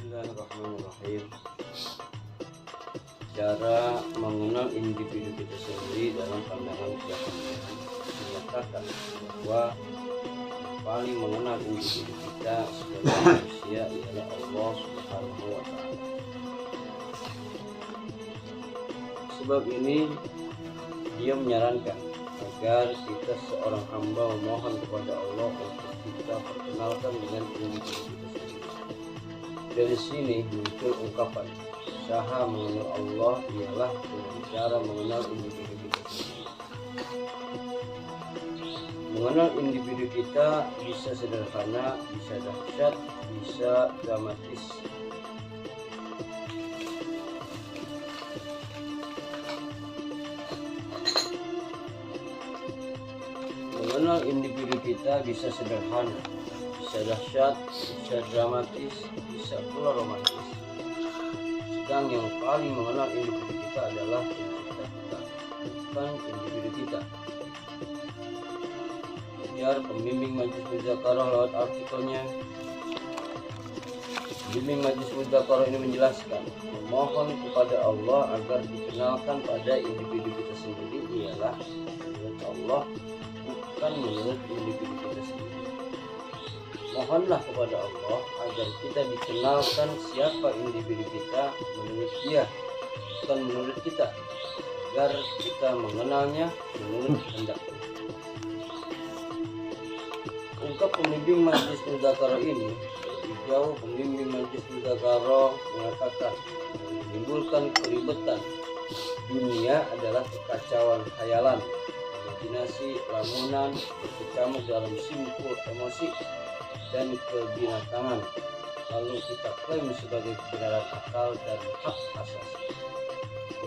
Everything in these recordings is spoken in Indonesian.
Bismillahirrahmanirrahim. Cara mengenal individu kita sendiri dalam pandangan keyakinan menyatakan bahwa yang paling mengenal individu kita sebagai manusia ialah Allah Subhanahu wa Ta'ala. Sebab ini dia menyarankan agar kita seorang hamba memohon kepada Allah untuk kita perkenalkan dengan individu kita sendiri. Dari sini muncul ungkapan usaha mengenal Allah ialah dengan cara mengenal individu kita sendiri. Mengenal individu kita bisa sederhana, bisa dahsyat, bisa dramatis. Mengenal individu kita bisa sederhana, bisa dahsyat, bisa dramatis, bisa pula romantis. Sedang yang paling mengenal individu kita adalah pencipta kita, bukan individu kita. Biar pembimbing Majlis Mudzakarah lewat artikelnya, pembimbing Majlis Mudzakarah ini menjelaskan, memohon kepada Allah agar dikenalkan pada individu kita sendiri ialah menurut Allah, bukan menurut individu kita sendiri. Mohonlah kepada Allah agar kita dikenalkan siapa individu kita menurut Dia, bukan menurut kita, agar kita mengenalnya menurut kehendaknya. Ungkap pembimbing Majlis Mudzakarah ini, lebih jauh pembimbing Majlis Mudzakarah mengatakan menimbulkan keribetan. Dunia adalah kekacauan khayalan, imajinasi, lamunan, berkecamuk dalam simpul emosi dan kebinatangan, lalu kita klaim sebagai kebenaran akal dan hak asasi.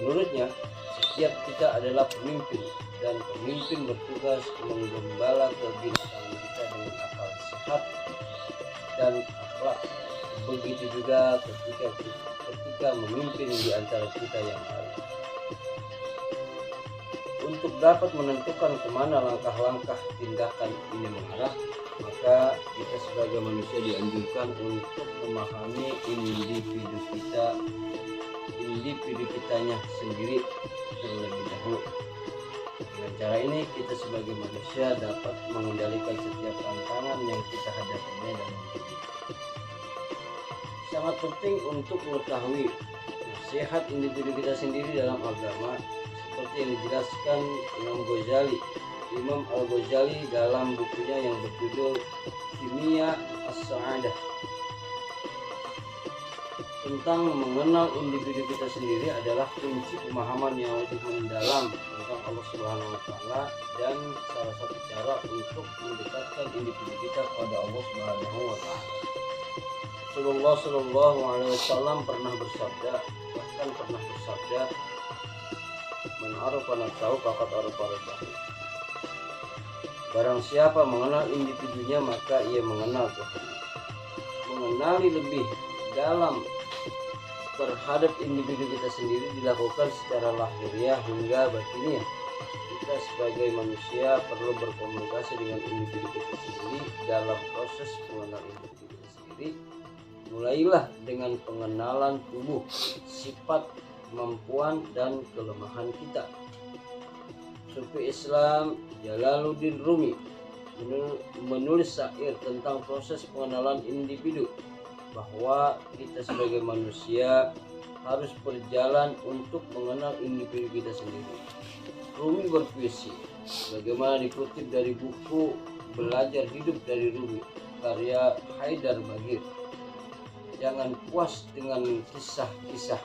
Menurutnya, setiap kita adalah pemimpin, dan pemimpin bertugas menggembala kebinatangan kita dengan akal sehat dan akhlak. Begitu juga ketika memimpin di antara kita yang lain. Untuk dapat menentukan kemana langkah-langkah tindakan ini mengarah, maka kita sebagai manusia dianjurkan untuk memahami individu kitanya sendiri terlebih dahulu. Dengan cara ini kita sebagai manusia dapat mengendalikan setiap tantangan yang kita hadapinya dalam hidup. Sangat penting untuk mengetahui nasihat individu kita sendiri dalam agama, seperti yang dijelaskan Imam Al-Ghazali dalam bukunya yang berjudul Kimia As-Sa'adah. Tentang mengenal individu kita sendiri adalah kunci pemahaman yang lebih mendalam tentang Allah Subhanahu wa Ta'ala, dan salah satu cara untuk mendekatkan individu kita kepada Allah Subhanahu wa Ta'ala. Rasulullah Shallallahu Alaihi Wasallam pernah bersabda, "Man arafa nafsahu faqad arafa rabbahu." Barang siapa mengenal individunya, maka ia mengenal Tuhan. Mengenali lebih dalam terhadap individu kita sendiri dilakukan secara lahiriah hingga batiniah. Kita sebagai manusia perlu berkomunikasi dengan individu kita sendiri dalam proses mengenal individu kita sendiri. Mulailah dengan pengenalan tubuh, sifat, kemampuan, dan kelemahan kita. Sufi Islam Jalaluddin Rumi menulis syair tentang proses pengenalan individu, bahwa kita sebagai manusia harus berjalan untuk mengenal individu kita sendiri. Rumi berpuisi, bagaimana dikutip dari buku Belajar Hidup dari Rumi, karya Haidar Bagir. Jangan puas dengan kisah-kisah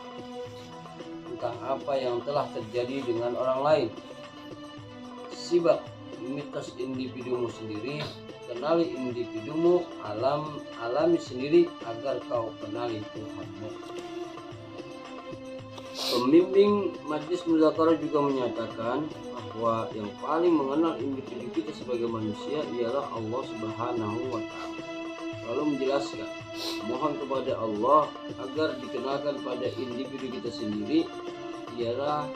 tentang apa yang telah terjadi dengan orang lain. Sibak mitos individumu sendiri, kenali individumu, alami sendiri agar kau kenali Tuhanmu. Pembimbing Majlis Mudzakarah juga menyatakan bahwa yang paling mengenal individu kita sebagai manusia ialah Allah Subhanahu wa Ta'ala. Lalu menjelaskan, mohon kepada Allah agar dikenalkan pada individu kita sendiri ialah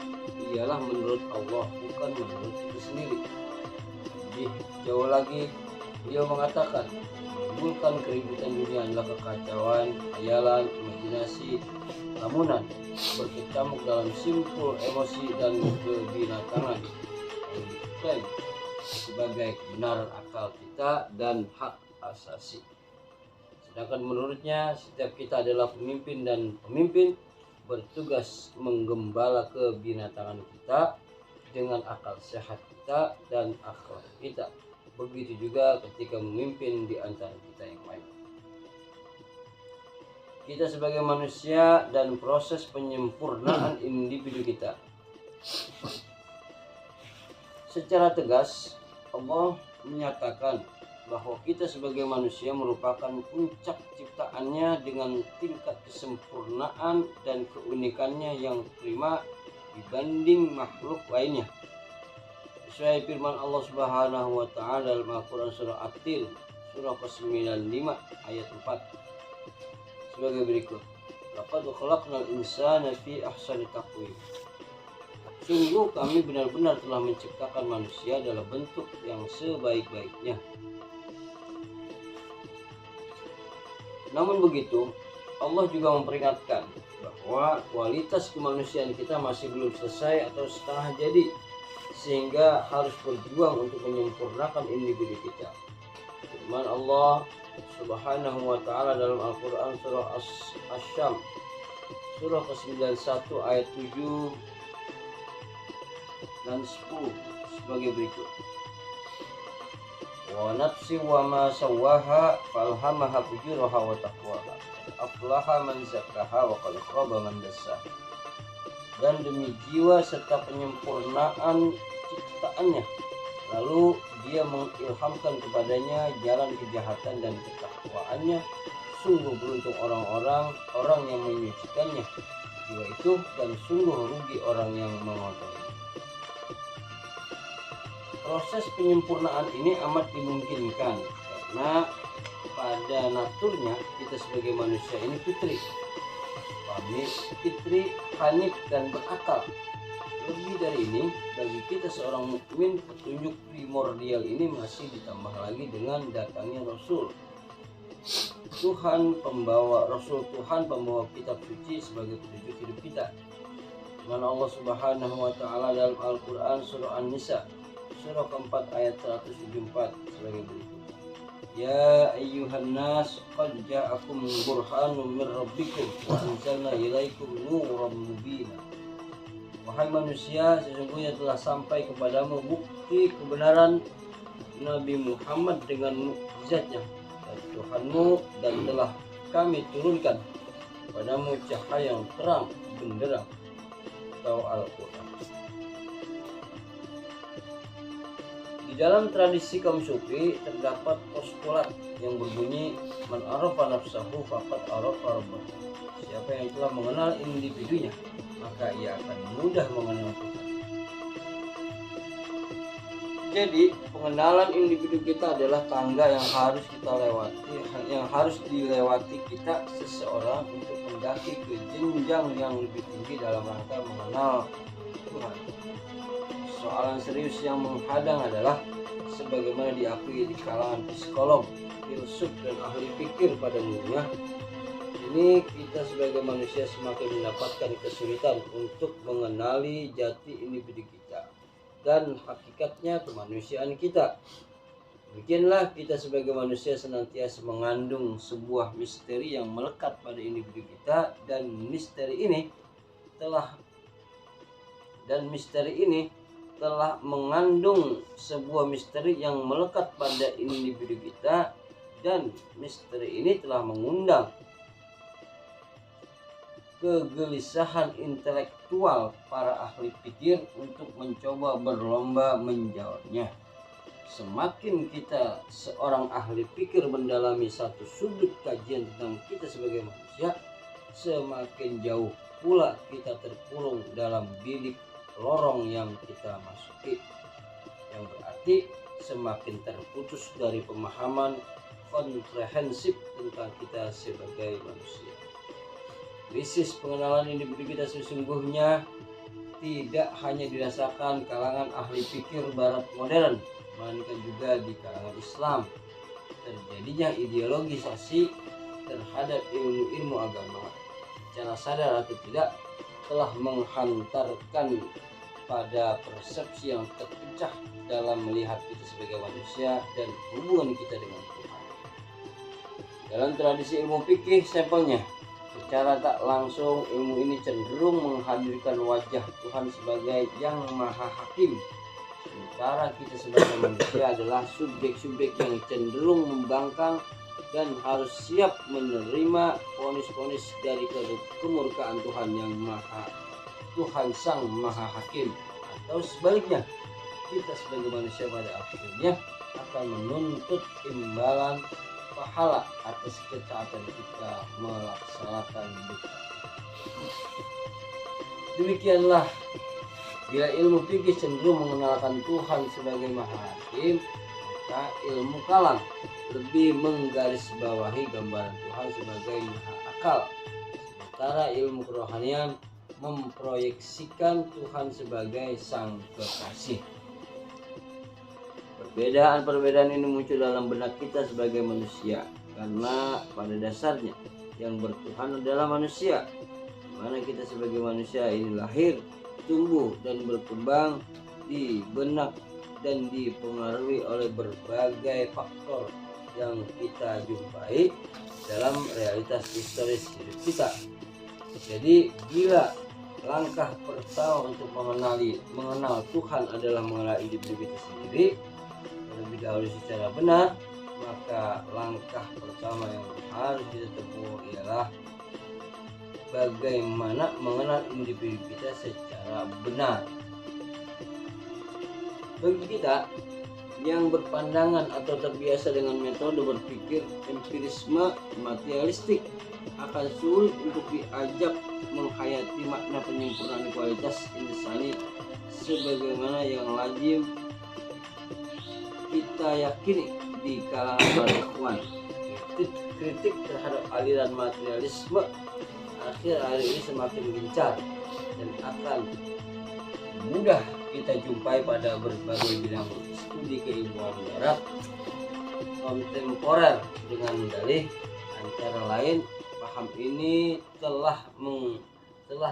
menurut Allah, bukan menurut kita sendiri. Lebih jauh lagi, Beliau mengatakan, menimbulkan keributan dunia adalah kekacauan, hayalan, imajinasi, lamunan, berkecamuk dalam simpul emosi dan kebinatangan yang diklaim sebagai kebenaran akal kita dan hak asasi. Sedangkan menurutnya setiap kita adalah pemimpin dan pemimpin bertugas menggembala kebinatangan kita dengan akal sehat kita dan akhlak kita. Begitu juga ketika memimpin di antara kita yang lain. Kita sebagai manusia dan proses penyempurnaan individu kita. Secara tegas Allah menyatakan bahwa kita sebagai manusia merupakan puncak ciptaannya dengan tingkat kesempurnaan dan keunikannya yang prima dibanding makhluk lainnya. Sesuai firman Allah Subhanahu wa taala dalam Al-Qur'an surah At-Tin surah ke-95 ayat 4 sebagai berikut. Laqad khalaqnal insana fi ahsani taqwim. Sungguh kami benar-benar telah menciptakan manusia dalam bentuk yang sebaik-baiknya. Namun begitu, Allah juga memperingatkan bahwa kualitas kemanusiaan kita masih belum selesai atau setengah jadi, sehingga harus berjuang untuk menyempurnakan individu kita. Firman Allah Subhanahu wa taala dalam Al-Qur'an surah Asy-Syams surah ke-91 ayat 7 dan 10 sebagai berikut. Wa nafsi wa ma sawwaha falhamaha fujuraha wa taqwaha. Aflaha man zakkaha wa qad khaba man dassaha. Dan demi jiwa serta penyempurnaan ciptaannya, lalu dia mengilhamkan kepadanya jalan kejahatan dan ketakwaannya. Sungguh beruntung orang yang menyucikannya jiwa itu, dan sungguh rugi orang yang mengotorinya. Proses penyempurnaan ini amat dimungkinkan karena pada naturnya kita sebagai manusia ini fitri, hanif dan berakal. Lebih dari ini, bagi kita seorang mukmin, petunjuk primordial ini masih ditambah lagi dengan datangnya Rasul Tuhan, pembawa kitab suci sebagai petunjuk hidup kita. Mana Allah Subhanahu wa taala dalam Al-Qur'an surah An-Nisa surah keempat ayat 174 sebagai berikut. Ya ayyuhan nas qad ja'akum burhanun min rabbikum wa anzalna ilaikum nuran mubina. Wahai manusia, sesungguhnya telah sampai kepadamu bukti kebenaran Nabi Muhammad dengan mukjizatnya dari Tuhanmu, dan telah kami turunkan kepadamu cahaya yang terang benderang atau Al-Quran. Di dalam tradisi kaum sufi terdapat postulat yang berbunyi man arafa nafsahu faqad arafa rabbahu. Siapa yang telah mengenal individunya, maka ia akan mudah mengenal Tuhan. Jadi pengenalan individu kita adalah tangga yang harus kita lewati, yang harus dilewati kita seseorang untuk mendaki ke jenjang yang lebih tinggi dalam rangka mengenal Tuhan. Soalan serius yang menghadang adalah sebagaimana diakui di kalangan psikolog, filsuf dan ahli pikir pada umumnya, ini kita sebagai manusia semakin mendapatkan kesulitan untuk mengenali jati individu kita dan hakikatnya kemanusiaan kita. Demikianlah kita sebagai manusia senantiasa mengandung sebuah misteri yang melekat pada individu kita, dan misteri ini telah mengandung sebuah misteri yang melekat pada individu kita, dan misteri ini telah mengundang kegelisahan intelektual para ahli pikir untuk mencoba berlomba menjawabnya. Semakin kita seorang ahli pikir mendalami satu sudut kajian tentang kita sebagai manusia, semakin jauh pula kita terkurung dalam bilik lorong yang kita masuki, yang berarti semakin terputus dari pemahaman komprehensif tentang kita sebagai manusia. Krisis pengenalan individu kita sesungguhnya tidak hanya dirasakan kalangan ahli pikir barat modern, melainkan juga di kalangan Islam, terjadinya ideologisasi terhadap ilmu-ilmu agama secara sadar atau tidak telah menghantarkan pada persepsi yang terpecah dalam melihat kita sebagai manusia dan hubungan kita dengan Tuhan. Dalam tradisi ilmu fikih sampelnya, secara tak langsung ilmu ini cenderung menghadirkan wajah Tuhan sebagai yang maha hakim, sementara kita sebagai manusia adalah subjek-subjek yang cenderung membangkang dan harus siap menerima vonis-vonis dari kemurkaan Tuhan yang Tuhan sang maha hakim. Atau sebaliknya, kita sebagai manusia pada akhirnya akan menuntut imbalan pahala atas ketaatan kita melaksanakan dosa. Demikianlah, bila ilmu fikih cenderung mengenalkan Tuhan sebagai maha hakim, maka ilmu kalam lebih menggarisbawahi gambaran Tuhan sebagai maha akal, sementara ilmu kerohanian memproyeksikan Tuhan sebagai sang kekasih. Perbedaan-perbedaan ini muncul dalam benak kita sebagai manusia karena pada dasarnya yang bertuhan adalah manusia, di mana kita sebagai manusia ini lahir, tumbuh dan berkembang di benak dan dipengaruhi oleh berbagai faktor yang kita jumpai dalam realitas historis hidup kita. Jadi bila langkah pertama untuk mengenal Tuhan adalah mengenal individu kita sendiri terlebih dahulu secara benar, maka langkah pertama yang harus kita tempuh ialah bagaimana mengenal individu kita secara benar. Bagi kita yang berpandangan atau terbiasa dengan metode berpikir empirisme materialistik, akan sulit untuk diajak menghayati makna penyempurnaan kualitas insani sebagaimana yang lazim kita yakini di kalangan para ikhwan. Kritik terhadap aliran materialisme akhir-akhir ini semakin gencar dan akan mudah kita jumpai pada berbagai bidang studi keilmuan barat kontemporer dengan dalih antara lain paham ini telah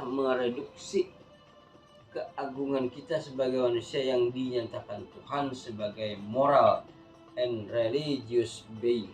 mereduksi keagungan kita sebagai manusia yang dinyatakan Tuhan sebagai moral and religious being.